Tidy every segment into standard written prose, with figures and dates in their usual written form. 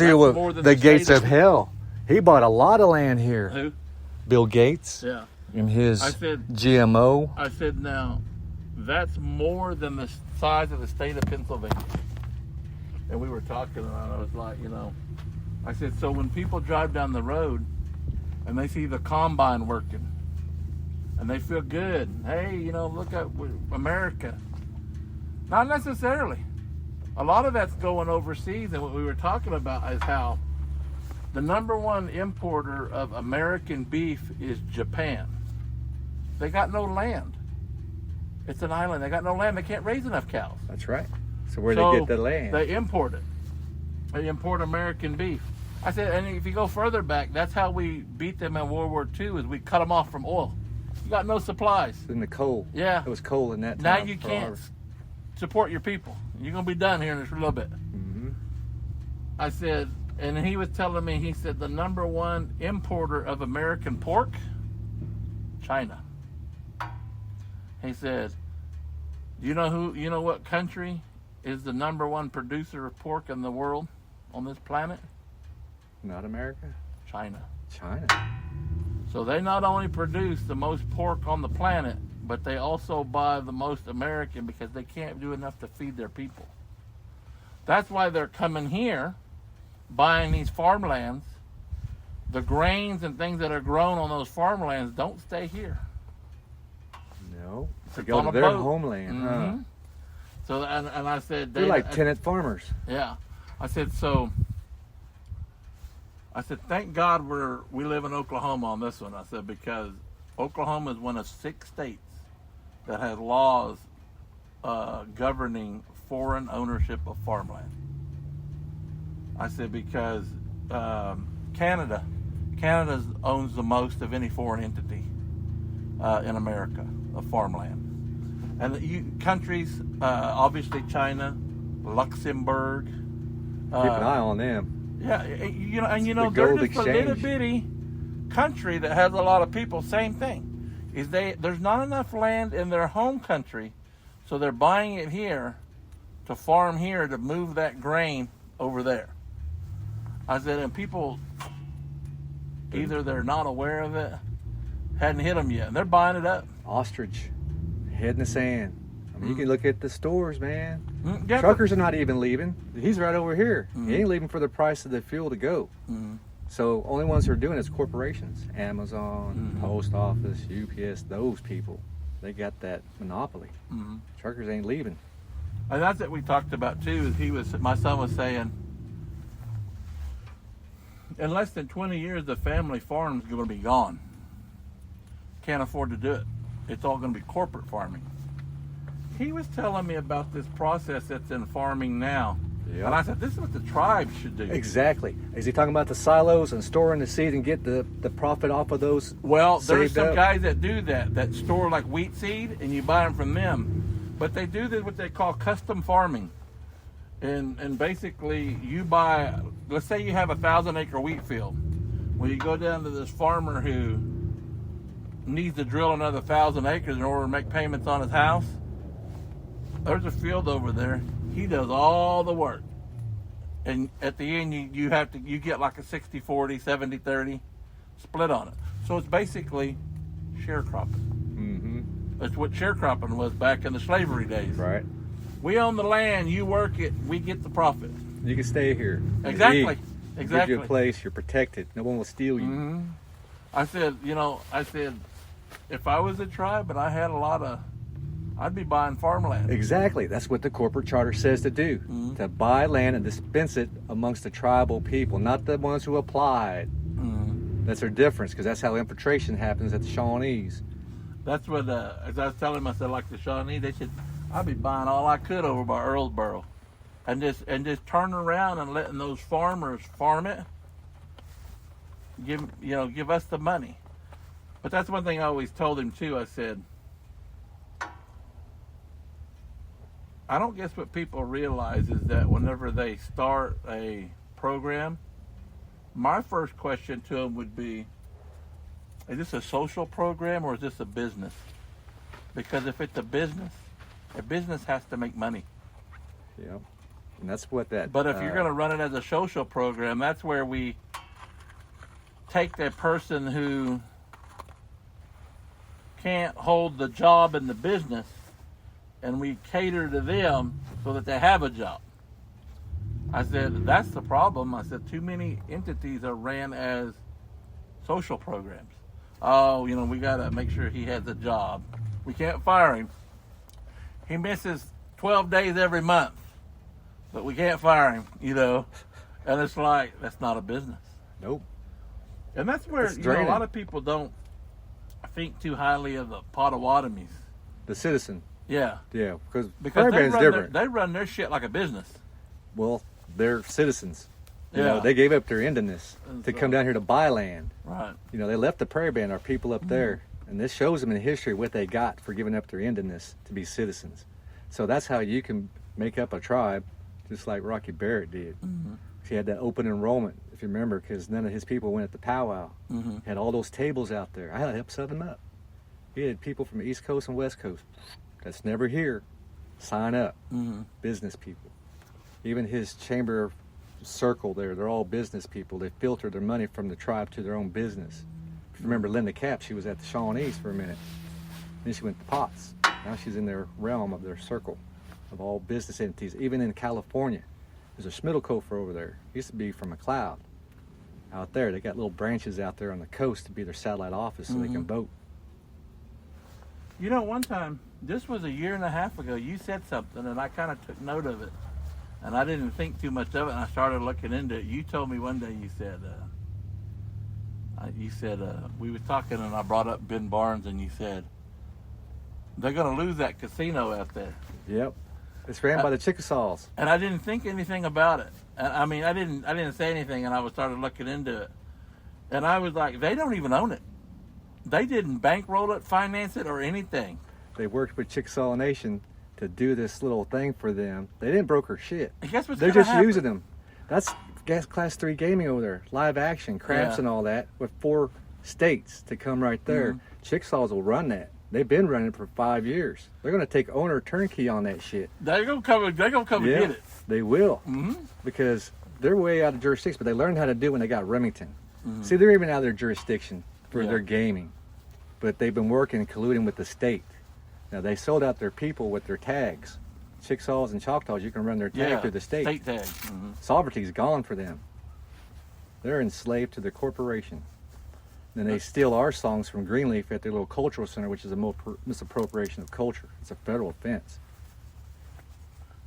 see what the gates of hell. He bought a lot of land here. Who? Bill Gates. Yeah. In his I said, GMO. I said, now, that's more than the size of the state of Pennsylvania. And we were talking, and I was like, I said, so when people drive down the road and they see the combine working and they feel good, hey, look at America. Not necessarily. A lot of that's going overseas, and what we were talking about is how the number one importer of American beef is Japan. They got no land. It's an island. They got no land. They can't raise enough cows. That's right. So where they get the land? They import it. They import American beef. I said, and if you go further back, that's how we beat them in World War II, is we cut them off from oil. You got no supplies. In the coal. Yeah. It was coal in that time. Now you can't support your people. You're going to be done here in just a little bit. Mm-hmm. I said, and he was telling me, he said the number one importer of American pork, China. He said, you know what country is the number one producer of pork in the world on this planet? Not America? China. China. So they not only produce the most pork on the planet, but they also buy the most American because they can't do enough to feed their people. That's why they're coming here, buying these farmlands. The grains and things that are grown on those farmlands don't stay here. No. They It's go on to a their boat. homeland. Mm-hmm. So, and I said... They're like tenant farmers. Yeah. I said, thank God we live in Oklahoma on this one. I said, because Oklahoma is one of 6 states that has laws governing foreign ownership of farmland. I said, because Canada owns the most of any foreign entity in America of farmland. And countries, obviously China, Luxembourg. Keep an eye on them. Yeah, The they're gold just a little exchange. bitty country that has a lot of people. Same thing. There's not enough land in their home country, so they're buying it here to farm here to move that grain over there. I said, and people, either they're not aware of it, hadn't hit them yet, and they're buying it up. Ostrich. Head in the sand. I mean, you can look at the stores, man. Yeah, Truckers are not even leaving. He's right over here. Mhm. He ain't leaving for the price of the fuel to go. Mhm. So only ones who are doing it is corporations. Amazon, Mhm. Post Office, UPS, those people. They got that monopoly. Mhm. Truckers ain't leaving. And that's what we talked about too. My son was saying, in less than 20 years, the family farm's going to be gone. Can't afford to do it. It's all going to be corporate farming. He was telling me about this process that's in farming now. Yep. And I said, this is what the tribes should do. Exactly. Is he talking about the silos and storing the seed and get the profit off of those? Well, there's saved some up? guys that do that store like wheat seed, and you buy them from them. But they do this what they call custom farming. And basically, you buy, let's say you have a 1,000-acre wheat field. Well, you go down to this farmer who needs to drill another 1,000 acres in order to make payments on his house. There's a field over there. He does all the work. And at the end, you get like a 60-40, 70-30 split on it. So it's basically sharecropping. Mm-hmm. That's what sharecropping was back in the slavery days. Right. We own the land, you work it, we get the profit. You can stay here. Exactly. Eat. Exactly. Give you a place. You're protected. No one will steal you. Mm-hmm. I said, if I was a tribe and I had I'd be buying farmland. Exactly. That's what the corporate charter says to do. Mhm. To buy land and dispense it amongst the tribal people, not the ones who applied. Mm-hmm. That's their difference, because that's how infiltration happens at the Shawnees. That's what, as I was telling him, I said, like the Shawnee, they said, I'd be buying all I could over by Earlsboro. And just turning around and letting those farmers farm it. Give us the money. But that's one thing I always told him too. I said, I don't guess what people realize is that whenever they start a program, my first question to them would be, is this a social program or is this a business? Because if it's a business has to make money. Yep. And that's what that. But if you're going to run it as a social program, that's where we take that person who can't hold the job in the business and we cater to them so that they have a job. I said, that's the problem. I said, too many entities are ran as social programs. Oh, you know, we got to make sure he has a job. We can't fire him. He misses 12 days every month, but we can't fire him, you know. And it's like, that's not a business. Nope. And that's where It's you know, a draining. lot of people don't think too highly of the Potawatomis. The citizen. Yeah. Yeah, because Because Fairbank's different. they run their shit like a business. Well, they're citizens. You Yeah. know, they gave up their independence And to so- come down here to buy land. Right. You know, they left the prairie band, our people up there, and this shows them in history what they got for giving up their independence to be citizens. So that's how you can make up a tribe, just like Rocky Barrett did. Mm-hmm. He had that open enrollment, if you remember, because none of his people went at the powwow. Mm-hmm. Had all those tables out there. I had to help set them up. He had people from the East Coast and West Coast that's never here sign up. Mm-hmm. Business people. Even his chamber circle there, they're all business people. They filter their money from the tribe to their own business. If you remember Linda Cap, she was at the Shawnees for a minute. Then she went to Potts. Now she's in their realm of their circle of all business entities. Even in California, there's a Schmidlkofer over there. He used to be from McLeod. Out there, they got little branches out there on the coast to be their satellite office so they can vote. You know, one time, this was a year and a half ago, you said something and I kind of took note of it. And I didn't think too much of it and I started looking into it. You told me one day, you said, we were talking and I brought up Ben Barnes and you said, they're going to lose that casino out there. Yep. It's ran by the Chickasaws. And I didn't think anything about it. And I mean, I didn't say anything and I started looking into it. And I was like, they don't even own it. They didn't bankroll it, finance it, or anything. They worked with Chickasaw Nation to do this little thing for them. They didn't broker shit. And guess what's They're gonna just happen? using them. That's Class 3 gaming over there. Live action, craps Yeah. and all that with 4 states to come right there. Chickasaws will run that. They've been running it for 5 years. They're going to take owner turnkey on that shit. They're gonna come and get it. They will. Mm-hmm. Because they're way out of jurisdiction, but they learned how to do it when they got Remington. See, they're even out of their jurisdiction for Yeah. their gaming. But they've been working and colluding with the state. Now, they sold out their people with their tags. Chickasaws and Choctaws, you can run their tag through the state. State tag. Mm-hmm. Sovereignty's gone for them. They're enslaved to their corporation. Then they steal our songs from Greenleaf at their little cultural center, which is a misappropriation of culture. It's a federal offense.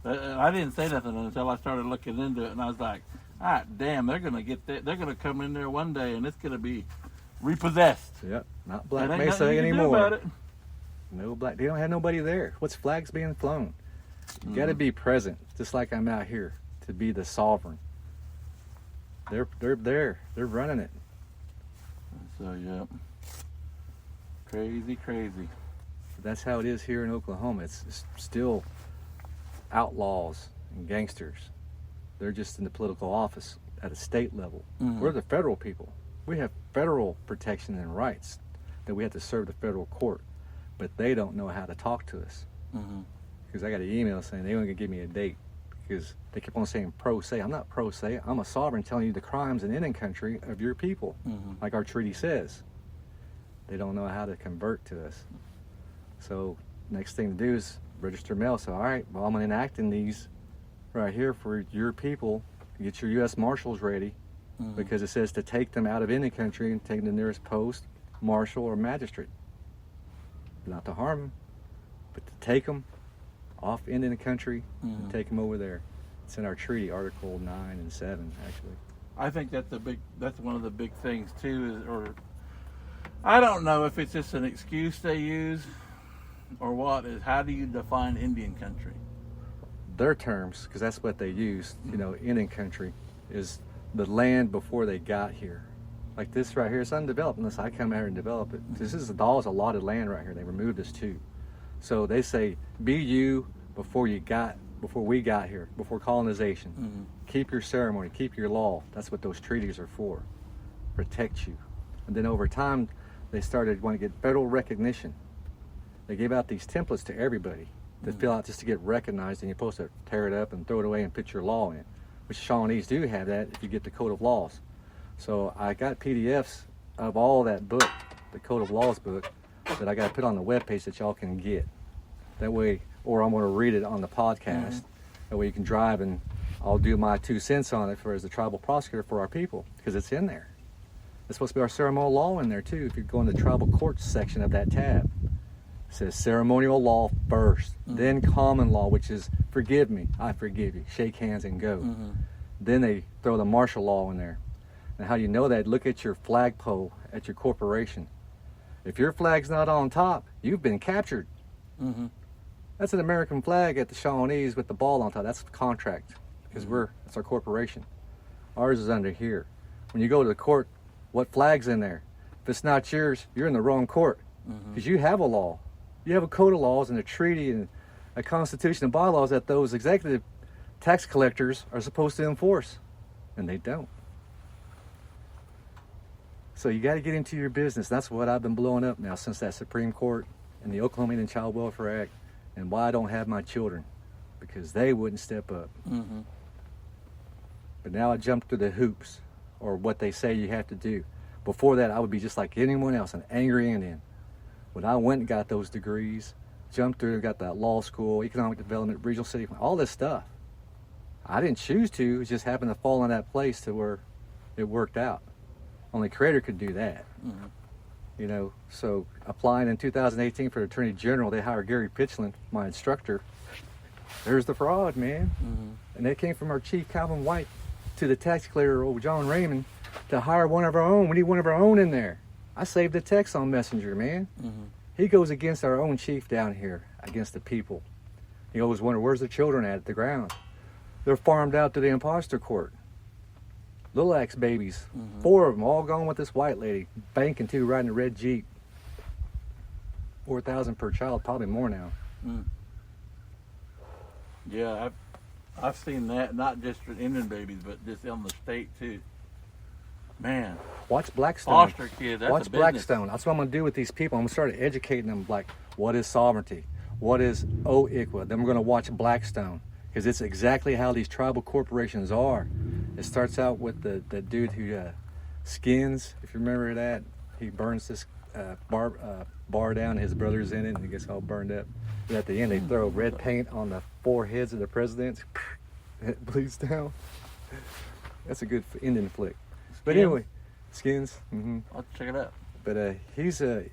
I didn't say nothing until I started looking into it, and I was like, "Ah, damn! They're gonna get that. They're gonna come in there one day, and it's gonna be repossessed." Yep, not Black There ain't Mesa nothing you can do anymore. about it. No black. They don't have nobody there. What's flags being flown? You got to be present, just like I'm out here to be the sovereign. They're there. They're running it. So yeah, crazy. That's how it is here in Oklahoma. It's still outlaws and gangsters. They're just in the political office at a state level. Mhm. We're the federal people. We have federal protection and rights that we have to serve the federal court, but they don't know how to talk to us. Mm-hmm. Because I got an email saying they weren't gonna give me a date because they keep on saying pro se. I'm not pro se. I'm a sovereign telling you the crimes in Indian country of your people, Mhm. like our treaty says. They don't know how to convert to us. So next thing to do is register mail. So all right, well I'm gonna enact in these right here for your people. Get your U.S. Marshals ready Mhm. because it says to take them out of Indian country and take them to the nearest post, marshal, or magistrate. Not to harm them, but to take them off Indian country Mhm. and take them over there. It's in our treaty, Article 9 and 7, actually. I think that's one of the big things too, or I don't know if it's just an excuse they use or what, is how do you define Indian country? Their terms, because that's what they use, you know, Indian country, is the land before they got here. Like this right here, it's undeveloped unless I come out here and develop it. This is Dawes allotted land right here. They removed this too. So they say, be you before we got here, before colonization. Mhm. Keep your ceremony, keep your law. That's what those treaties are for. Protect you. And then over time, they started wanting to get federal recognition. They gave out these templates to everybody. to fill out just to get recognized, and you're supposed to tear it up and throw it away and put your law in, which Shawnees do have that if you get the Code of Laws. So I got PDFs of all that book, the Code of Laws book, that I got to put on the webpage that y'all can get. That way, or I'm going to read it on the podcast. That way you can drive, and I'll do my 2 cents on it as the tribal prosecutor for our people, because it's in there. It's supposed to be our ceremonial law in there too. If you go in the tribal courts section of that tab, it says ceremonial law first, then common law, which is forgive me, I forgive you, shake hands and go. Then they throw the martial law in there. And how do you know that? Look at your flagpole at your corporation. If your flag's not on top, you've been captured. That's an American flag at the Shawnees with the ball on top. That's the contract, because it's our corporation. Ours is under here. When you go to the court, what flag's in there? If it's not yours, you're in the wrong court, because you have a law. You have a code of laws and a treaty and a constitution and bylaws that those executive tax collectors are supposed to enforce, and they don't. So you got to get into your business. That's what I've been blowing up now since that Supreme Court and the Oklahoma Indian Child Welfare Act, and why I don't have my children, because they wouldn't step up. But now I jump through the hoops, or what they say you have to do. Before that, I would be just like anyone else, an angry Indian. When I went and got those degrees, jumped through, got that law school, economic development, regional city, all this stuff, I didn't choose to. It just happened to fall in that place to where it worked out. Only Creator could do that. You know, so applying in 2018 for Attorney General, they hired Gary Pitchland, my instructor. There's the fraud, man. And they came from our chief, Calvin White, to the tax collector, old John Raymond, to hire one of our own. We need one of our own in there. I saved the text on Messenger, man. He goes against our own chief down here, against the people. He always wondered, where's the children at the ground? They're farmed out to the imposter court. Little Axe babies, 4 of them, all gone with this white lady, banking too, riding a red Jeep. $4,000 per child, probably more now. Yeah, I've seen that, not just for Indian babies, but just on the state too. Man, Watch Blackstone. foster kid, that's Watch a business. Blackstone. That's what I'm going to do with these people. I'm going to start educating them, like, what is sovereignty? What is OICWA? Then we're going to watch Blackstone, because it's exactly how these tribal corporations are. It starts out with the dude who skins, if you remember that. He burns this bar down, his brother's in it, and it gets all burned up. But at the end, they throw red paint on the foreheads of the presidents. It bleeds down. That's a good Indian flick. But anyway, Skins. I'll check it out. But he's a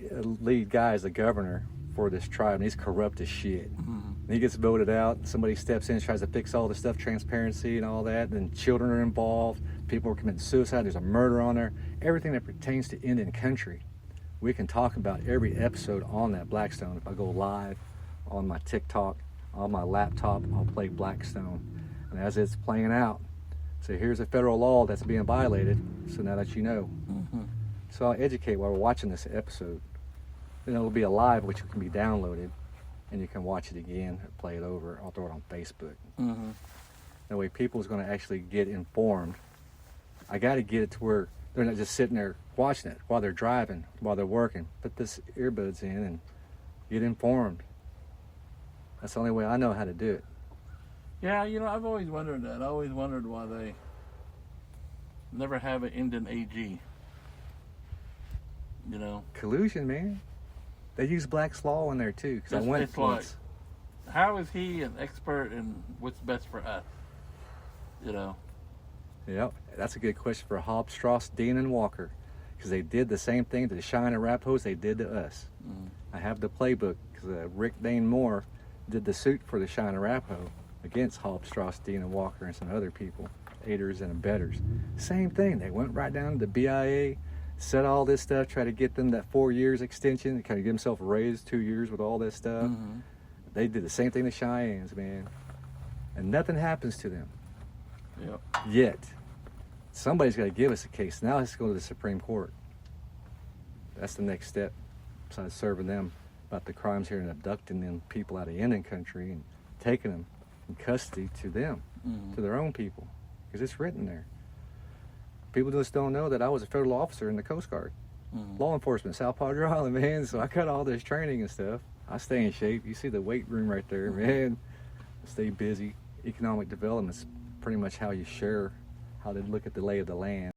lead guy as a governor for this tribe, and he's corrupt as shit. And he gets voted out. Somebody steps in, tries to fix all the stuff, transparency and all that. Then children are involved. People are committing suicide. There's a murder on there. Everything that pertains to Indian country, we can talk about every episode on that Blackstone. If I go live on my TikTok, on my laptop, I'll play Blackstone. And as it's playing out, so here's a federal law that's being violated. So now that you know. So I'll educate while we're watching this episode. Then it'll be alive, which can be downloaded, and you can watch it again or play it over. I'll throw it on Facebook. That way people's going to actually get informed. I got to get it to where they're not just sitting there watching it while they're driving, while they're working. Put this earbuds in and get informed. That's the only way I know how to do it. Yeah, you know, I've always wondered that. I always wondered why they never have an Indian AG. You know, Collusion, man. They use Black's Law in there too. Because I went it's once. like, how is he an expert in what's best for us? You know. Yep, that's a good question for Hobbs, Strauss, Dean, and Walker, because they did the same thing to the Cheyenne and Arapahoes they did to us. I have the playbook because Rick Dane Moore did the suit for the Cheyenne and Arapaho against Hobbs, Strauss, Dean, and Walker and some other people, aiders and abettors. Same thing. They went right down to the BIA, said all this stuff, try to get them that 4 years extension, kind of give themselves a raise, 2 years with all this stuff. They did the same thing to Cheyennes, man, and nothing happens to them. Yep. Yet, somebody's got to give us a case. Now let's go to the Supreme Court. That's the next step, besides serving them about the crimes here and abducting them people out of Indian country and taking them in custody to them, to their own people, because it's written there. People just don't know that I was a federal officer in the Coast Guard, law enforcement, South Padre Island, man. So I got all this training and stuff. I stay in shape. You see the weight room right there, man. Stay busy. Economic development's pretty much how you share, how they look at the lay of the land.